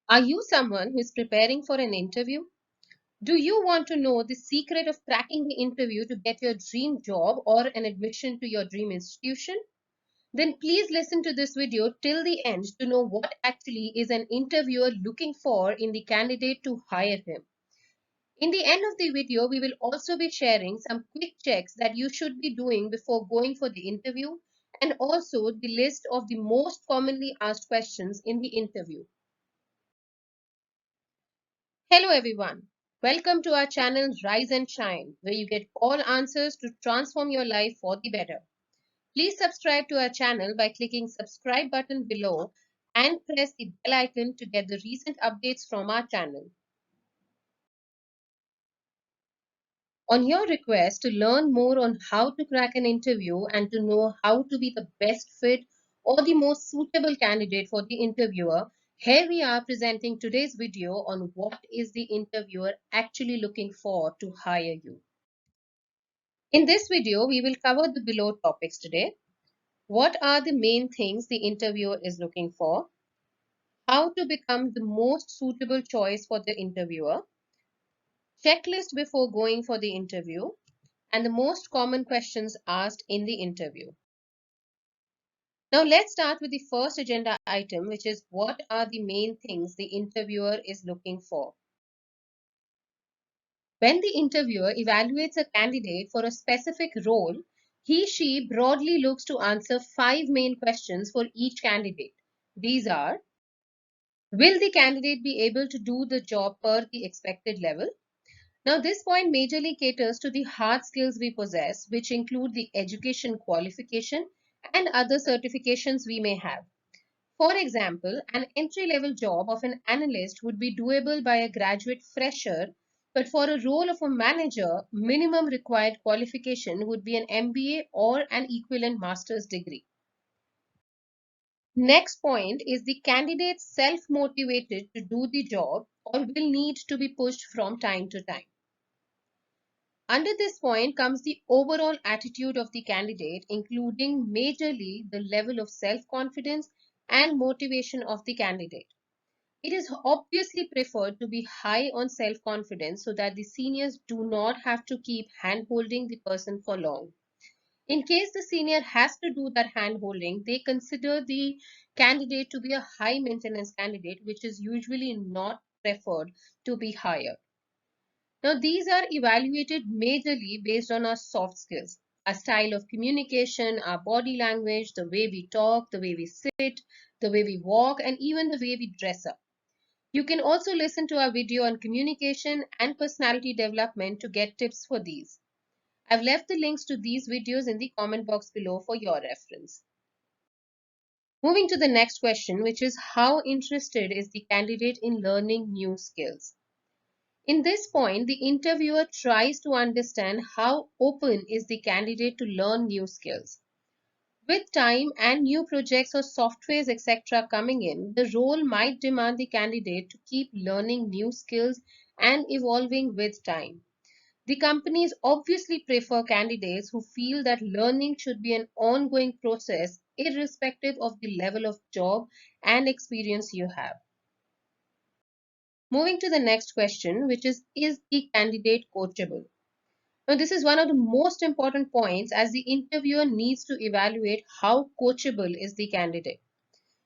Are you someone who is preparing for an interview? Do you want to know the secret of cracking the interview to get your dream job or an admission to your dream institution? Then please listen to this video till the end to know what actually is an interviewer looking for in the candidate to hire him. In the end of the video, we will also be sharing some quick checks that you should be doing before going for the interview and also the list of the most commonly asked questions in the interview. Hello everyone. Welcome to our channel Rise and Shine, where you get all answers to transform your life for the better. Please subscribe to our channel by clicking subscribe button below and press the bell icon to get the recent updates from our channel. On your request to learn more on how to crack an interview and to know how to be the best fit or the most suitable candidate for the interviewer, here we are presenting today's video on what is the interviewer actually looking for to hire you. In this video, we will cover the below topics today. What are the main things the interviewer is looking for? How to become the most suitable choice for the interviewer? Checklist before going for the interview, and the most common questions asked in the interview. Now let's start with the first agenda item, which is what are the main things the interviewer is looking for. When the interviewer evaluates a candidate for a specific role, he/she broadly looks to answer 5 main questions for each candidate. These are: will the candidate be able to do the job per the expected level? Now, this point majorly caters to the hard skills we possess, which include the education qualification and other certifications we may have. For example, an entry-level job of an analyst would be doable by a graduate fresher, but for a role of a manager, minimum required qualification would be an MBA or an equivalent master's degree. Next point is the candidate self-motivated to do the job or will need to be pushed from time to time. Under this point comes the overall attitude of the candidate, including majorly the level of self-confidence and motivation of the candidate. It is obviously preferred to be high on self-confidence so that the seniors do not have to keep hand-holding the person for long. In case the senior has to do that hand-holding, they consider the candidate to be a high-maintenance candidate, which is usually not preferred to be hired. Now, these are evaluated majorly based on our soft skills, our style of communication, our body language, the way we talk, the way we sit, the way we walk, and even the way we dress up. You can also listen to our video on communication and personality development to get tips for these. I've left the links to these videos in the comment box below for your reference. Moving to the next question, which is how interested is the candidate in learning new skills? In this point, the interviewer tries to understand how open is the candidate to learn new skills. With time and new projects or softwares, etc. coming in, the role might demand the candidate to keep learning new skills and evolving with time. The companies obviously prefer candidates who feel that learning should be an ongoing process, irrespective of the level of job and experience you have. Moving to the next question, which is the candidate coachable? Now, this is one of the most important points as the interviewer needs to evaluate how coachable is the candidate.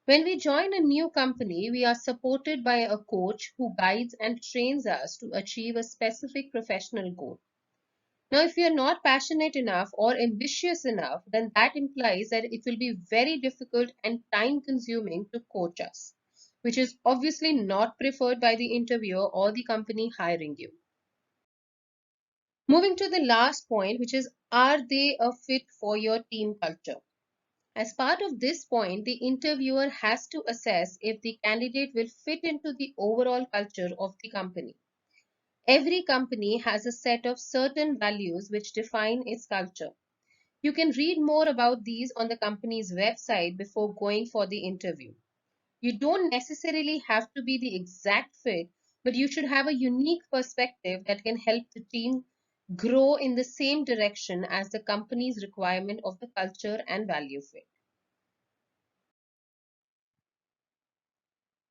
When we join a new company, we are supported by a coach who guides and trains us to achieve a specific professional goal. Now, if we are not passionate enough or ambitious enough, then that implies that it will be very difficult and time consuming to coach us, which is obviously not preferred by the interviewer or the company hiring you. Moving to the last point, which is, are they a fit for your team culture? As part of this point, the interviewer has to assess if the candidate will fit into the overall culture of the company. Every company has a set of certain values which define its culture. You can read more about these on the company's website before going for the interview. You don't necessarily have to be the exact fit, but you should have a unique perspective that can help the team grow in the same direction as the company's requirement of the culture and value fit.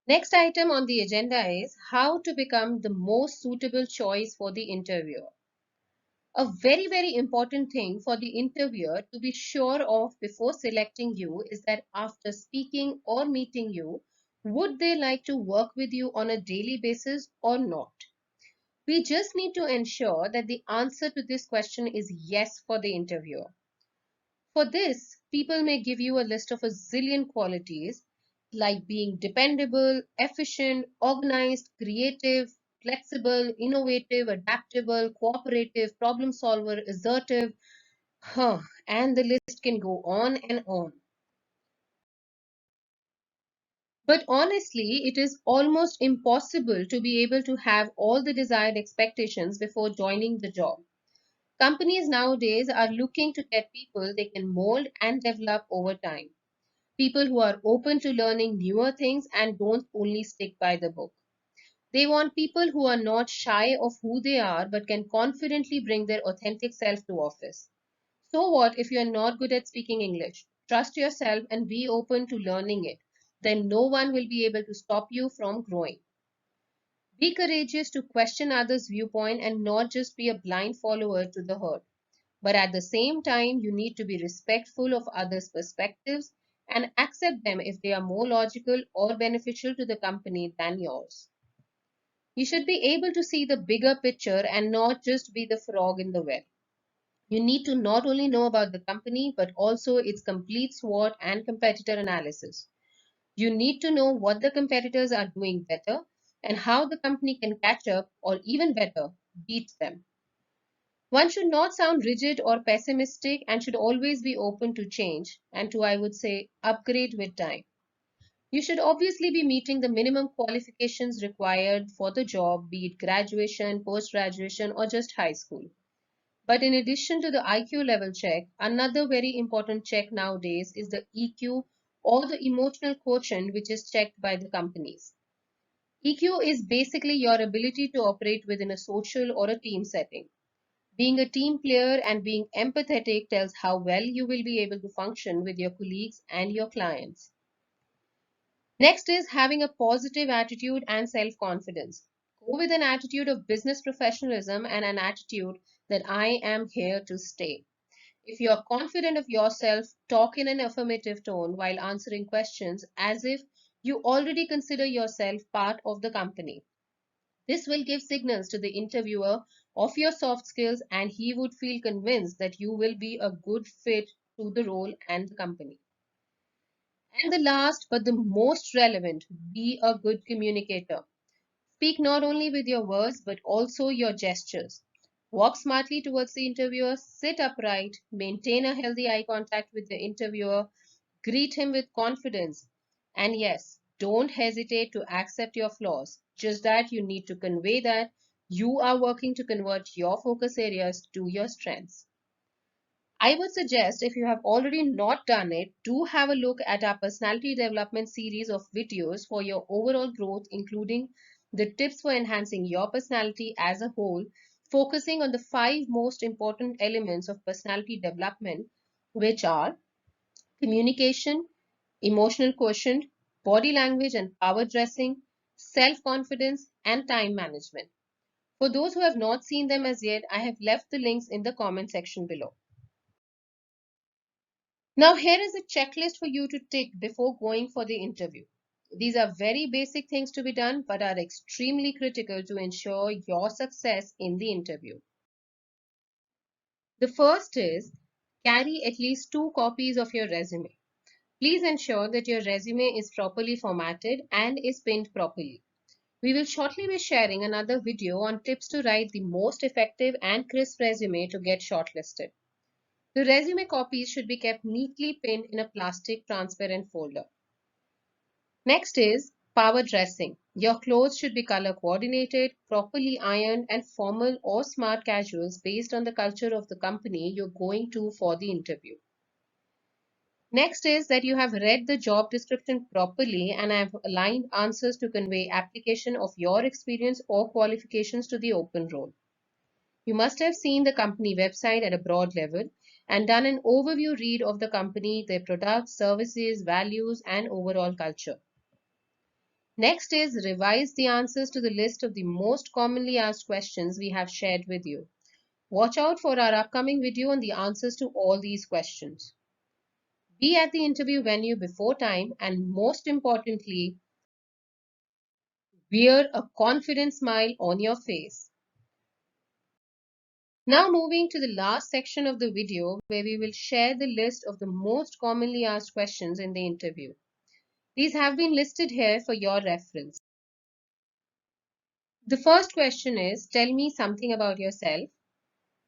Next item on the agenda is how to become the most suitable choice for the interviewer. A very, very important thing for the interviewer to be sure of before selecting you is that after speaking or meeting you, would they like to work with you on a daily basis or not? We just need to ensure that the answer to this question is yes for the interviewer. For this, people may give you a list of a zillion qualities like being dependable, efficient, organized, creative, flexible, innovative, adaptable, cooperative, problem solver, assertive, and the list can go on and on. But honestly, it is almost impossible to be able to have all the desired expectations before joining the job. Companies nowadays are looking to get people they can mold and develop over time. People who are open to learning newer things and don't only stick by the book. They want people who are not shy of who they are but can confidently bring their authentic self to office. So what if you are not good at speaking English? Trust yourself and be open to learning it. Then no one will be able to stop you from growing. Be courageous to question others' viewpoint and not just be a blind follower to the herd. But at the same time, you need to be respectful of others' perspectives and accept them if they are more logical or beneficial to the company than yours. You should be able to see the bigger picture and not just be the frog in the well. You need to not only know about the company, but also its complete SWOT and competitor analysis. You need to know what the competitors are doing better and how the company can catch up or even better, beat them. One should not sound rigid or pessimistic and should always be open to change and to, I would say, upgrade with time. You should obviously be meeting the minimum qualifications required for the job, be it graduation, post graduation, or just high school. But in addition to the IQ level check, another very important check nowadays is the EQ or the emotional quotient, which is checked by the companies. EQ is basically your ability to operate within a social or a team setting. Being a team player and being empathetic tells how well you will be able to function with your colleagues and your clients. Next is having a positive attitude and self confidence. Go with an attitude of business professionalism and an attitude that I am here to stay. If you are confident of yourself, talk in an affirmative tone while answering questions as if you already consider yourself part of the company. This will give signals to the interviewer of your soft skills, and he would feel convinced that you will be a good fit to the role and the company. And the last but the most relevant, be a good communicator. Speak not only with your words but also your gestures. Walk smartly towards the interviewer, sit upright, maintain a healthy eye contact with the interviewer, greet him with confidence. And yes, don't hesitate to accept your flaws, just that you need to convey that you are working to convert your focus areas to your strengths. I would suggest, if you have already not done it, do have a look at our personality development series of videos for your overall growth, including the tips for enhancing your personality as a whole, focusing on the 5 most important elements of personality development, which are communication, emotional quotient, body language and power dressing, self confidence, and time management. For those who have not seen them as yet, I have left the links in the comment section below. Now, here is a checklist for you to tick before going for the interview. These are very basic things to be done, but are extremely critical to ensure your success in the interview. The first is carry at least 2 copies of your resume. Please ensure that your resume is properly formatted and is pinned properly. We will shortly be sharing another video on tips to write the most effective and crisp resume to get shortlisted. The resume copies should be kept neatly pinned in a plastic transparent folder. Next is power dressing. Your clothes should be color coordinated, properly ironed, and formal or smart casuals based on the culture of the company you're going to for the interview. Next is that you have read the job description properly and have aligned answers to convey application of your experience or qualifications to the open role. You must have seen the company website at a broad level and done an overview read of the company, their products, services, values, and overall culture. Next is revise the answers to the list of the most commonly asked questions we have shared with you. Watch out for our upcoming video on the answers to all these questions. Be at the interview venue before time, and most importantly, wear a confident smile on your face. Now moving to the last section of the video where we will share the list of the most commonly asked questions in the interview. These have been listed here for your reference. The first question is, tell me something about yourself.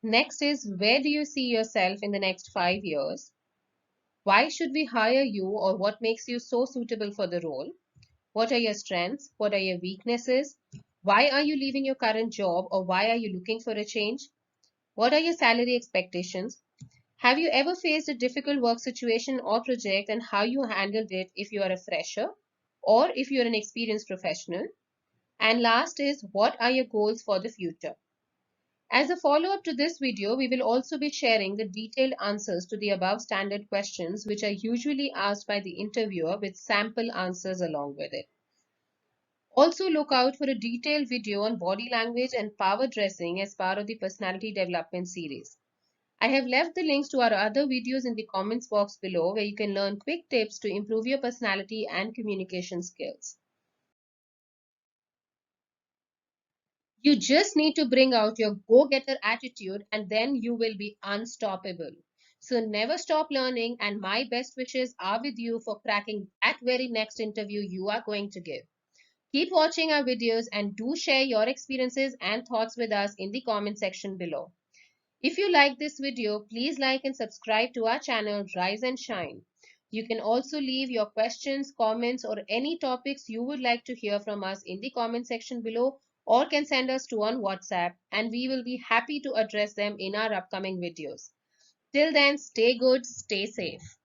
Next is, where do you see yourself in the next 5 years? Why should we hire you, or what makes you so suitable for the role? What are your strengths? What are your weaknesses? Why are you leaving your current job, or why are you looking for a change? What are your salary expectations? Have you ever faced a difficult work situation or project, and how you handled it if you are a fresher or if you are an experienced professional? And last is, what are your goals for the future? As a follow-up to this video, we will also be sharing the detailed answers to the above standard questions, which are usually asked by the interviewer with sample answers along with it. Also look out for a detailed video on body language and power dressing as part of the personality development series. I have left the links to our other videos in the comments box below, where you can learn quick tips to improve your personality and communication skills. You just need to bring out your go-getter attitude, and then you will be unstoppable. So never stop learning, and my best wishes are with you for cracking that very next interview you are going to give. Keep watching our videos and do share your experiences and thoughts with us in the comment section below. If you like this video, please like and subscribe to our channel Rise and Shine. You can also leave your questions, comments, or any topics you would like to hear from us in the comment section below, or can send us to on WhatsApp, and we will be happy to address them in our upcoming videos. Till then, stay good, stay safe.